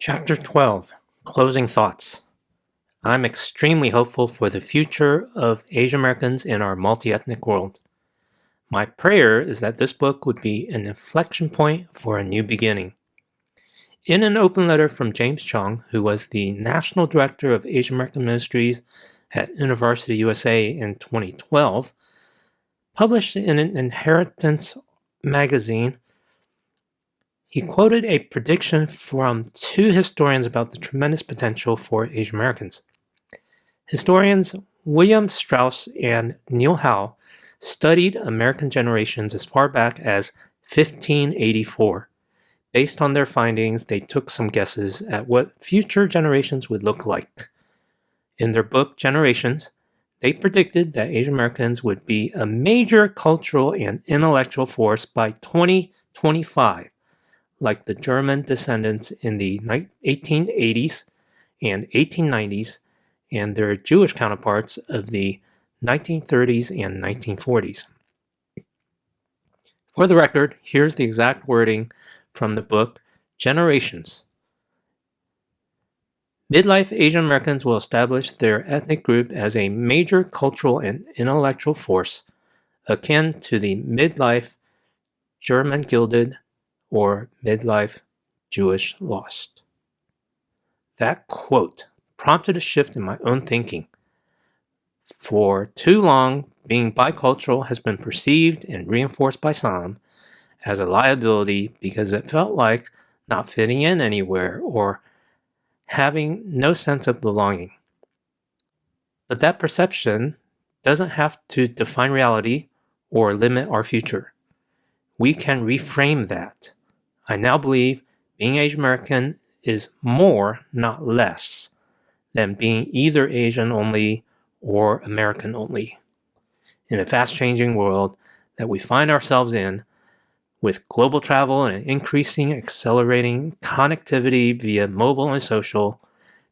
Chapter 12, Closing Thoughts. I'm extremely hopeful for the future of Asian Americans in our multi-ethnic world. My prayer is that this book would be an inflection point for a new beginning. In an open letter from James Chuang, who was the National Director of Asian American Ministries at University USA in 2012, published in an Inheritance magazine, he quoted a prediction from two historians about the tremendous potential for Asian Americans. Historians William Strauss and Neil Howe studied American generations as far back as 1584. Based on their findings, they took some guesses at what future generations would look like. In their book, Generations, they predicted that Asian Americans would be a major cultural and intellectual force by 2025. Like the German descendants in the 1880s and 1890s and their Jewish counterparts of the 1930s and 1940s. For the record, here's the exact wording from the book, Generations. Midlife Asian Americans will establish their ethnic group as a major cultural and intellectual force akin to the midlife German Gilded or midlife Jewish lost. That quote prompted a shift in my own thinking. For too long, being bicultural has been perceived and reinforced by some as a liability because it felt like not fitting in anywhere or having no sense of belonging. But that perception doesn't have to define reality or limit our future. We can reframe that. I now believe being Asian American is more, not less, than being either Asian only or American only. In a fast-changing world that we find ourselves in, with global travel and accelerating connectivity via mobile and social,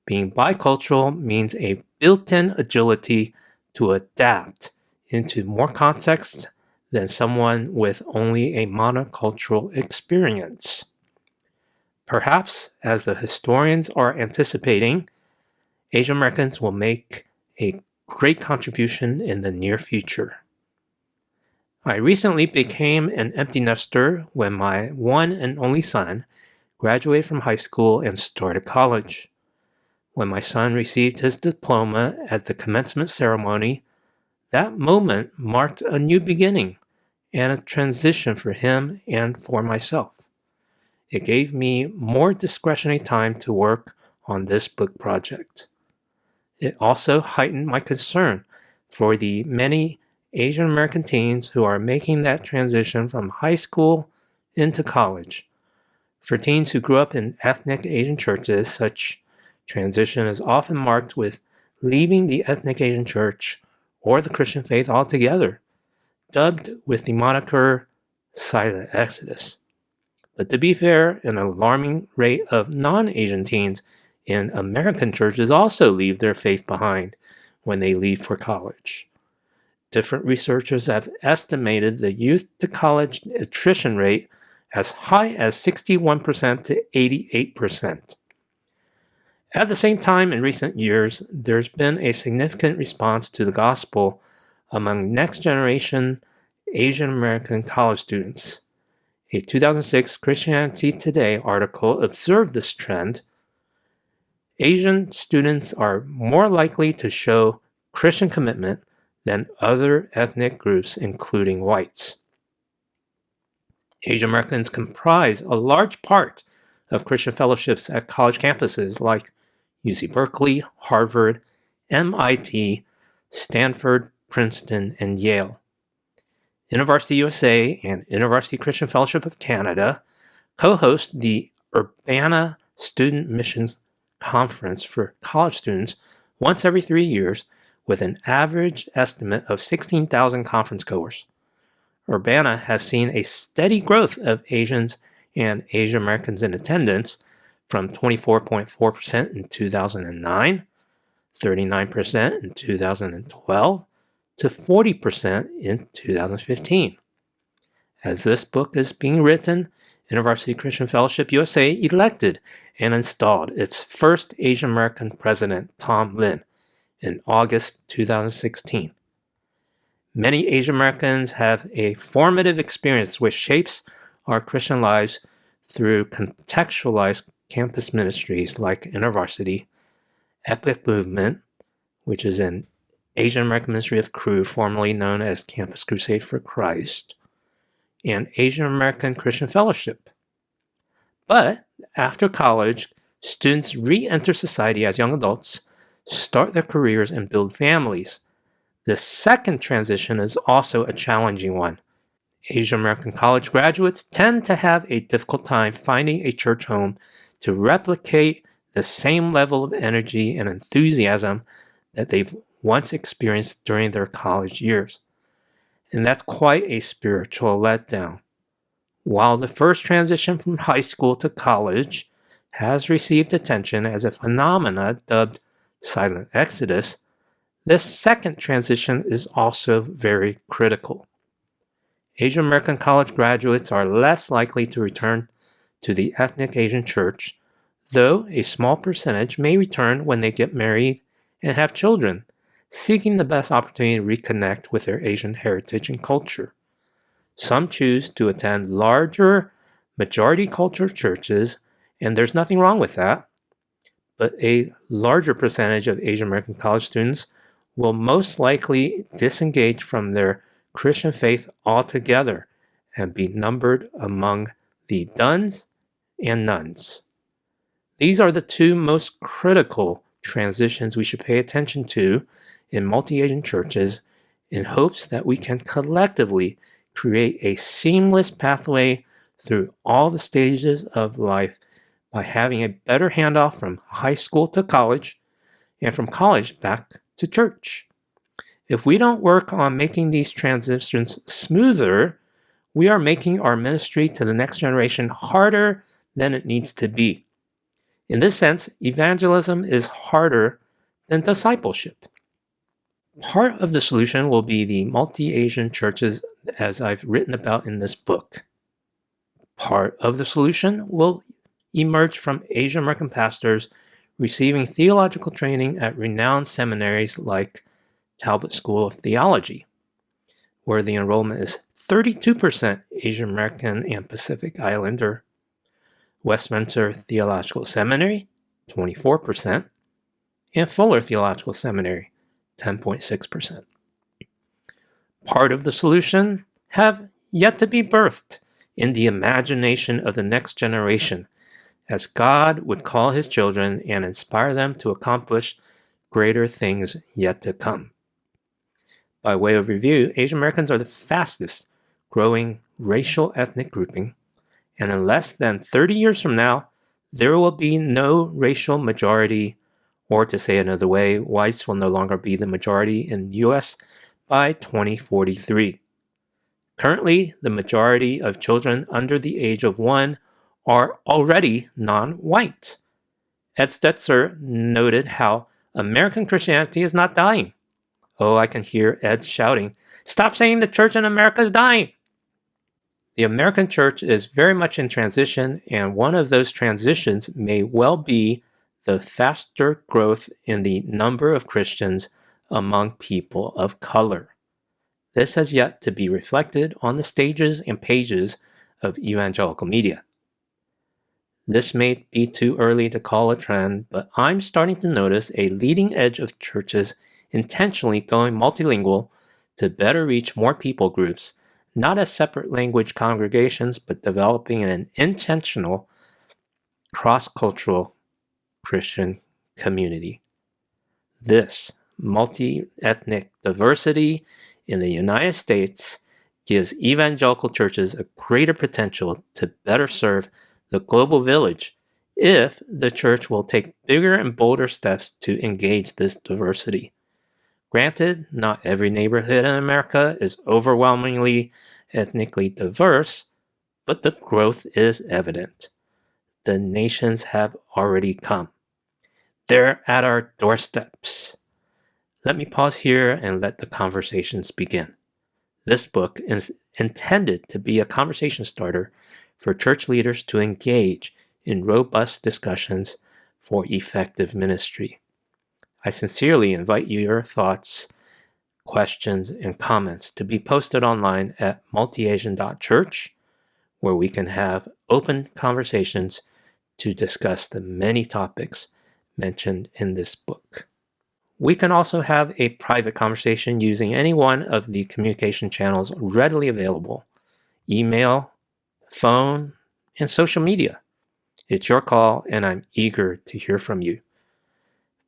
being bicultural means a built-in agility to adapt into more contexts than someone with only a monocultural experience. Perhaps, as the historians are anticipating, Asian Americans will make a great contribution in the near future. I recently became an empty nester when my one and only son graduated from high school and started college. When my son received his diploma at the commencement ceremony, that moment marked a new beginning and a transition for him and for myself. It gave me more discretionary time to work on this book project. It also heightened my concern for the many Asian American teens who are making that transition from high school into college. For teens who grew up in ethnic Asian churches, such transition is often marked with leaving the ethnic Asian church or the Christian faith altogether, dubbed with the moniker Silent Exodus. But to be fair, an alarming rate of non-Asian teens in American churches also leave their faith behind when they leave for college. Different researchers have estimated the youth-to-college attrition rate as high as 61% to 88%. At the same time, in recent years, there's been a significant response to the gospel among next-generation Asian American college students. A 2006 Christianity Today article observed this trend. Asian students are more likely to show Christian commitment than other ethnic groups, including whites. Asian Americans comprise a large part of Christian fellowships at college campuses like UC Berkeley, Harvard, MIT, Stanford, Princeton, and Yale. University USA and University Christian Fellowship of Canada co-host the Urbana Student Missions Conference for college students once every 3 years with an average estimate of 16,000 conference goers. Urbana has seen a steady growth of Asians and Asian Americans in attendance from 24.4% in 2009, 39% in 2012, to 40% in 2015. As this book is being written, University Christian Fellowship USA elected and installed its first Asian American president, Tom Lin, in August 2016. Many Asian Americans have a formative experience which shapes our Christian lives through contextualized campus ministries like InterVarsity, Epic Movement, which is an Asian American ministry of Cru, formerly known as Campus Crusade for Christ, and Asian American Christian Fellowship. But after college, students re-enter society as young adults, start their careers, and build families. The second transition is also a challenging one. Asian American college graduates tend to have a difficult time finding a church home to replicate the same level of energy and enthusiasm that they've once experienced during their college years. And that's quite a spiritual letdown. While the first transition from high school to college has received attention as a phenomena dubbed silent exodus, this second transition is also very critical. Asian American college graduates are less likely to return to the ethnic Asian church, though a small percentage may return when they get married and have children, seeking the best opportunity to reconnect with their Asian heritage and culture. Some choose to attend larger, majority culture churches, and there's nothing wrong with that. But a larger percentage of Asian American college students will most likely disengage from their Christian faith altogether and be numbered among the dones and nuns. These are the two most critical transitions we should pay attention to in multi-Asian churches in hopes that we can collectively create a seamless pathway through all the stages of life by having a better handoff from high school to college and from college back to church. If we don't work on making these transitions smoother, we are making our ministry to the next generation harder than it needs to be. In this sense, evangelism is harder than discipleship. Part of the solution will be the multi-Asian churches as I've written about in this book. Part of the solution will emerge from Asian American pastors receiving theological training at renowned seminaries like Talbot School of Theology, where the enrollment is 32% Asian American and Pacific Islander, Westminster Theological Seminary, 24%, and Fuller Theological Seminary, 10.6%. Part of the solution have yet to be birthed in the imagination of the next generation, as God would call his children and inspire them to accomplish greater things yet to come. By way of review, Asian Americans are the fastest growing racial ethnic grouping, and in less than 30 years from now, there will be no racial majority, or to say another way, whites will no longer be the majority in the U.S. by 2043. Currently, the majority of children under the age of 1 are already non-white. Ed Stetzer noted how American Christianity is not dying. Oh, I can hear Ed shouting, "Stop saying the church in America is dying!" The American church is very much in transition, and one of those transitions may well be the faster growth in the number of Christians among people of color. This has yet to be reflected on the stages and pages of evangelical media. This may be too early to call a trend, but I'm starting to notice a leading edge of churches intentionally going multilingual to better reach more people groups, not as separate language congregations, but developing an intentional cross-cultural Christian community. This multi-ethnic diversity in the United States gives evangelical churches a greater potential to better serve the global village if the church will take bigger and bolder steps to engage this diversity. Granted, not every neighborhood in America is overwhelmingly ethnically diverse, but the growth is evident. The nations have already come. They're at our doorsteps. Let me pause here and let the conversations begin. This book is intended to be a conversation starter for church leaders to engage in robust discussions for effective ministry. I sincerely invite your thoughts, questions, and comments to be posted online at MultiAsian.Church, where we can have open conversations to discuss the many topics mentioned in this book. We can also have a private conversation using any one of the communication channels readily available: email, phone, and social media. It's your call, and I'm eager to hear from you.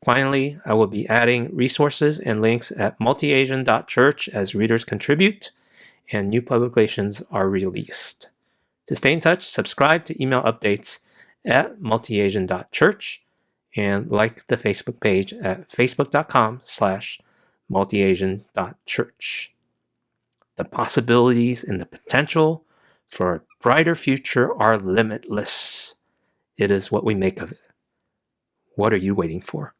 Finally, I will be adding resources and links at MultiAsian.Church as readers contribute and new publications are released. To stay in touch, subscribe to email updates at MultiAsian.Church and like the Facebook page at facebook.com/MultiAsian.Church. The possibilities and the potential for a brighter future are limitless. It is what we make of it. What are you waiting for?